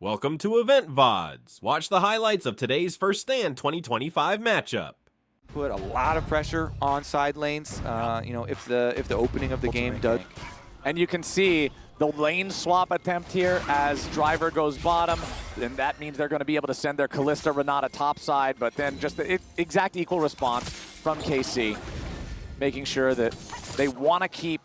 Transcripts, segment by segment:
Welcome to Loleventvods. Watch the highlights of today's First Stand 2025 matchup. Put a lot of pressure on side lanes. If the opening of the game does. And you can see the lane swap attempt here as Driver goes bottom, and that means they're going to be able to send their Kalista Renata topside, but then just the exact equal response from KC, making sure that they want to keep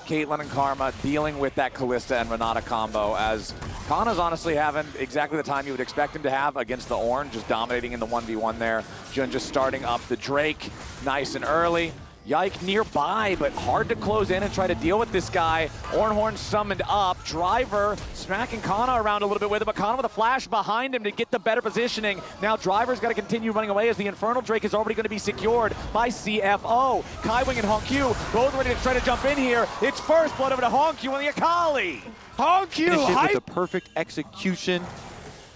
Caitlyn and Karma dealing with that Kalista and Renata combo, as Kana's honestly having exactly the time you would expect him to have against the Ornn, just dominating in the 1v1 there. Jun just starting up the Drake nice and early. Yike nearby, but hard to close in and try to deal with this guy. Ornhorn summoned up. Driver smacking Kana around a little bit with it, but Kana with a flash behind him to get the better positioning. Now Driver's got to continue running away as the Infernal Drake is already going to be secured by CFO. Kaiwing and Honkyu both ready to try to jump in here. It's first blood over to Honkyu and the Akali. Honkyu with the perfect execution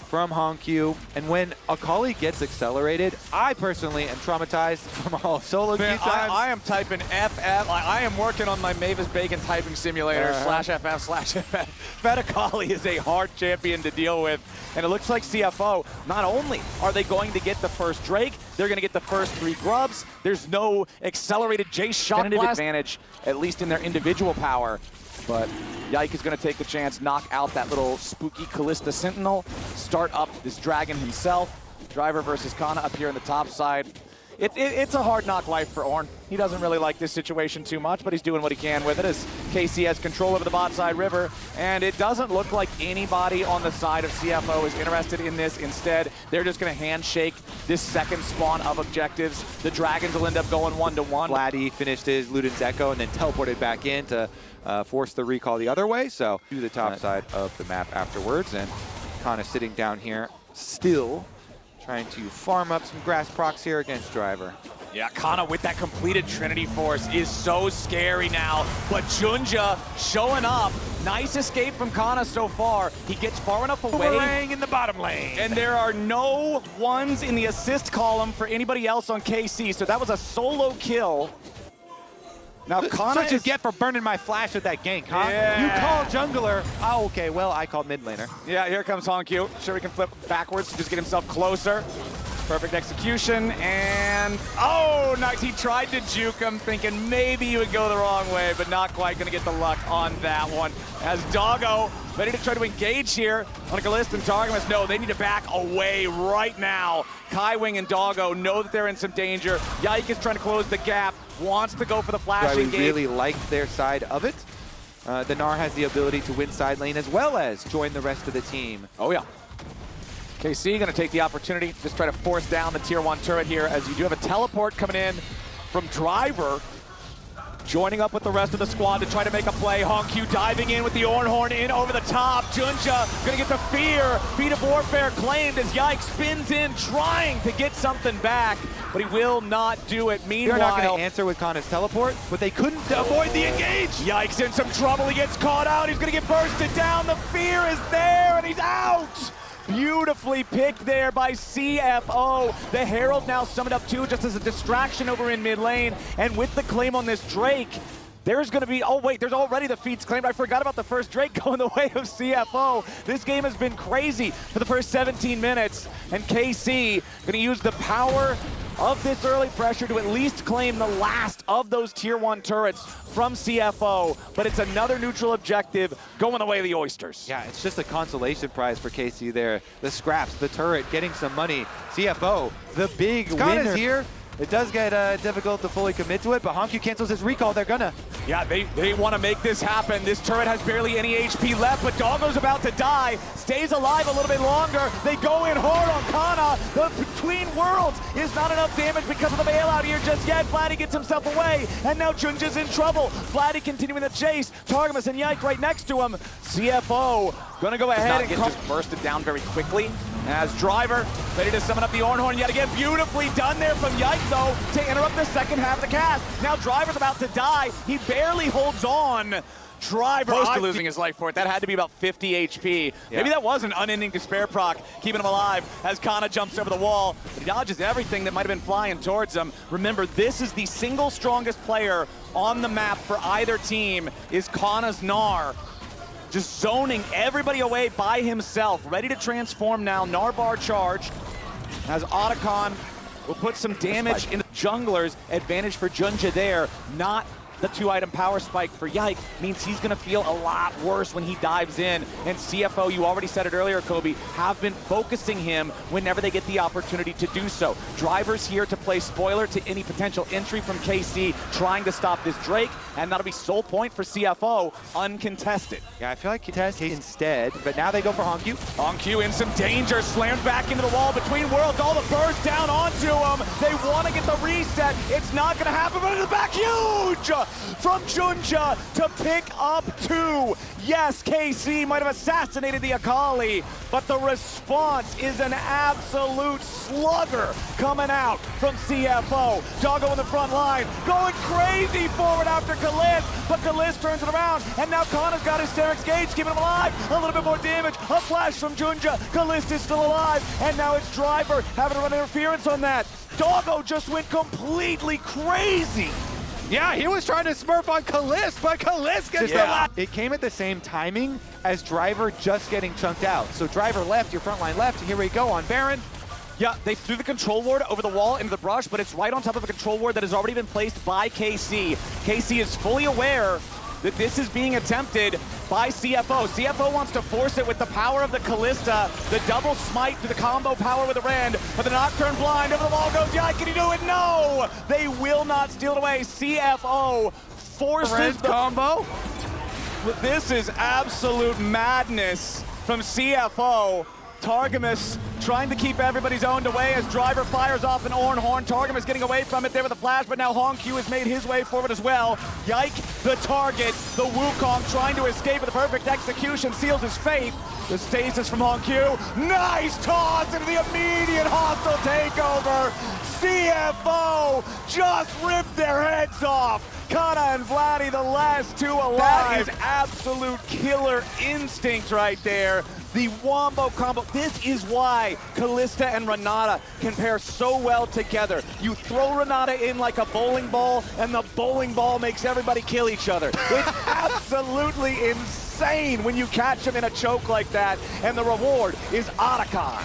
from Honkyu, and when Akali gets accelerated, I personally am traumatized from all solo queue times. I am typing FF. I am working on my Mavis Bacon typing simulator /FF/FF. Fed Akali is a hard champion to deal with, and it looks like CFO, not only are they going to get the first Drake, they're going to get the first 3 grubs. There's no accelerated Jace shot advantage, at least in their individual power. But Yike is going to take the chance, knock out that little spooky Kalista Sentinel, start up this dragon himself. Driver versus Kana up here in the top side. It's a hard knock life for Ornn. He doesn't really like this situation too much, but he's doing what he can with it as KC has control over the bot side river. And it doesn't look like anybody on the side of CFO is interested in this. Instead, they're just going to handshake this second spawn of objectives. The dragons will end up going 1-1. Vladdy finished his Luden's Echo and then teleported back in to force the recall the other way. So to the top side of the map afterwards, and Kana sitting down here still trying to farm up some grass procs here against Driver. Yeah, Kana with that completed Trinity Force is so scary now, but Junja showing up. Nice escape from Kana so far. He gets far enough away. Boomerang in the bottom lane. And there are no ones in the assist column for anybody else on KC, so that was a solo kill. Now Kana Such a get for burning my flash with that gank, huh? Yeah. You call jungler. Oh, okay, well, I called mid laner. Yeah, here comes Honkyu. Sure, he can flip backwards to just get himself closer. Perfect execution, and oh, nice. He tried to juke him, thinking maybe he would go the wrong way, but not quite going to get the luck on that one. As Doggo ready to try to engage here on a Kalista and Targamas. No, they need to back away right now. Kaiwing and Doggo know that they're in some danger. Yike is trying to close the gap, wants to go for the flash engage. I really liked their side of it. The Gnar has the ability to win side lane as well as join the rest of the team. Oh yeah. KC going to take the opportunity, just try to force down the tier 1 turret here, as you do have a teleport coming in from Driver, joining up with the rest of the squad to try to make a play. Honkyu diving in with the Ornhorn in over the top. Junja going to get the fear. Feet of Warfare claimed as Yike spins in, trying to get something back, but he will not do it. Meanwhile, they're not going to answer with Kana's teleport, but they couldn't avoid the engage. Yike's in some trouble. He gets caught out. He's going to get bursted down. The fear is there, and he's out. Beautifully picked there by CFO. The Herald now summoned up too, just as a distraction over in mid lane. And with the claim on this Drake, there's going to be, oh wait, there's already the feats claimed. I forgot about the first Drake going the way of CFO. This game has been crazy for the first 17 minutes. And KC going to use the power of this early pressure to at least claim the last of those tier 1 turrets from CFO, but it's another neutral objective going the way of the Oysters. Yeah, it's just a consolation prize for KC there. The scraps, the turret, getting some money. CFO, the big winner here. It does get difficult to fully commit to it, but Honkyu cancels his recall. They're gonna. Yeah, they want to make this happen. This turret has barely any HP left, but Doggo's about to die. Stays alive a little bit longer. They go in hard on Kana. The Between Worlds is not enough damage because of the bailout here just yet. Vladdy gets himself away, and now Junja's in trouble. Vladdy continuing the chase. Targamas and Yike right next to him. CFO gonna go ahead and just bursted down very quickly. As Driver ready to summon up the Ornhorn yet again. Beautifully done there from Yike, though, to interrupt the second half of the cast. Now Driver's about to die. He barely holds on. Driver close to losing his life for it. That had to be about 50 HP. Yeah. Maybe that was an unending despair proc, keeping him alive as Kana jumps over the wall. But he dodges everything that might have been flying towards him. Remember, this is the single strongest player on the map for either team is Kana's Gnar. just zoning everybody away by himself. Ready to transform now. Narbar charged as Otacon will put some damage into junglers. Advantage for Junja there. Not the 2-item power spike for Yike means he's going to feel a lot worse when he dives in. And CFO, you already said it earlier, Kobe, have been focusing him whenever they get the opportunity to do so. Drivers here to play spoiler to any potential entry from KC, trying to stop this Drake, and that'll be sole point for CFO, uncontested. Yeah, I feel like Test instead, but now they go for Honkyu. Honkyu in some danger, slammed back into the wall between worlds, all the burst down onto him. They want to get the reset. It's not going to happen, but in the back, huge! From Junja to pick up 2. Yes, KC might have assassinated the Akali, but the response is an absolute slugger coming out from CFO. Doggo in the front line, going crazy forward after Kalist, but Kalist turns it around, and now Kana's got his Sterix Gauge, keeping him alive. A little bit more damage, a flash from Junja. Kalist is still alive, and now it's Driver having to run interference on that. Doggo just went completely crazy. Yeah, he was trying to smurf on Kalist, but Kalist gets the last. It came at the same timing as Driver just getting chunked out. So Driver left, your front line left, and here we go on Baron. Yeah, they threw the control ward over the wall into the brush, but it's right on top of a control ward that has already been placed by KC. KC is fully aware that this is being attempted by CFO. CFO wants to force it with the power of the Kalista, the double smite to the combo power with the Rend, but the Nocturne blind over the wall goes, yeah, can he do it? No! They will not steal it away. CFO forces the combo. This is absolute madness from CFO. Targamas trying to keep everybody zoned away as Driver fires off an Orn Horn. Targamas getting away from it there with a flash, but now Honkyu has made his way forward as well. Yike, the target, the Wukong trying to escape with a perfect execution, seals his fate. The stasis from Honkyu. Nice toss into the immediate hostile takeover. CFO just ripped their heads off. Kana and Vladdy, the last 2 alive. That is absolute killer instinct right there. The wombo combo. This is why Kalista and Renata can pair so well together. You throw Renata in like a bowling ball, and the bowling ball makes everybody kill each other. It's absolutely insane when you catch them in a choke like that, and the reward is Otacon.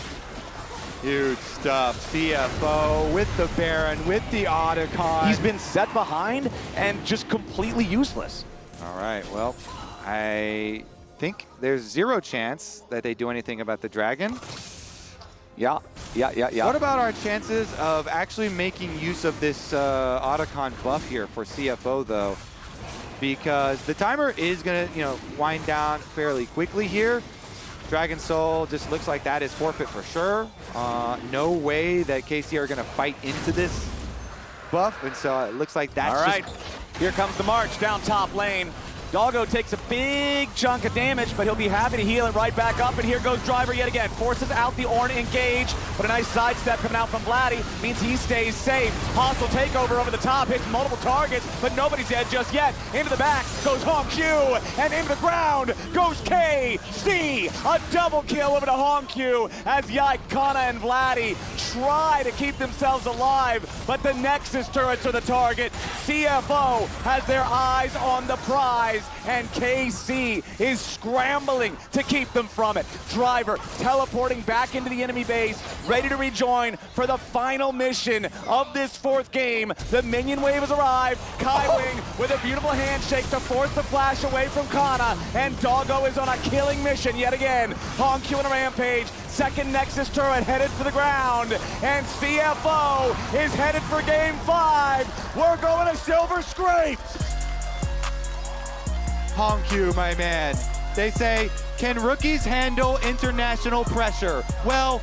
Huge stuff. CFO with the Baron, with the Otacon. He's been set behind and just completely useless. All right, well, I think there's 0 chance that they do anything about the dragon. Yeah. What about our chances of actually making use of this Otacon buff here for CFO, though? Because the timer is going to, wind down fairly quickly here. Dragon Soul just looks like that is forfeit for sure. No way that KC are going to fight into this buff, and so it looks like that's all right. Here comes the march down top lane. Doggo takes a big chunk of damage, but he'll be happy to heal it right back up. And here goes Driver yet again. Forces out the Ornn engage, but a nice sidestep coming out from Vladdy means he stays safe. Hostile takeover over the top, hits multiple targets, but nobody's dead just yet. Into the back goes Honkyu, and into the ground goes KC. A double kill over to Honkyu as Yike, Kana, and Vladdy try to keep themselves alive, but the Nexus turrets are the target. CFO has their eyes on the prize, and KC is scrambling to keep them from it. Driver teleporting back into the enemy base, ready to rejoin for the final mission of this 4th game. The minion wave has arrived. Kaiwing with a beautiful handshake to force the flash away from Kana, and Doggo is on a killing mission yet again. Honkyu on a rampage. 2nd Nexus turret headed for the ground, and CFO is headed for game 5. We're going to Silver Scrapes. Honkyu, my man. They say, can rookies handle international pressure? Well,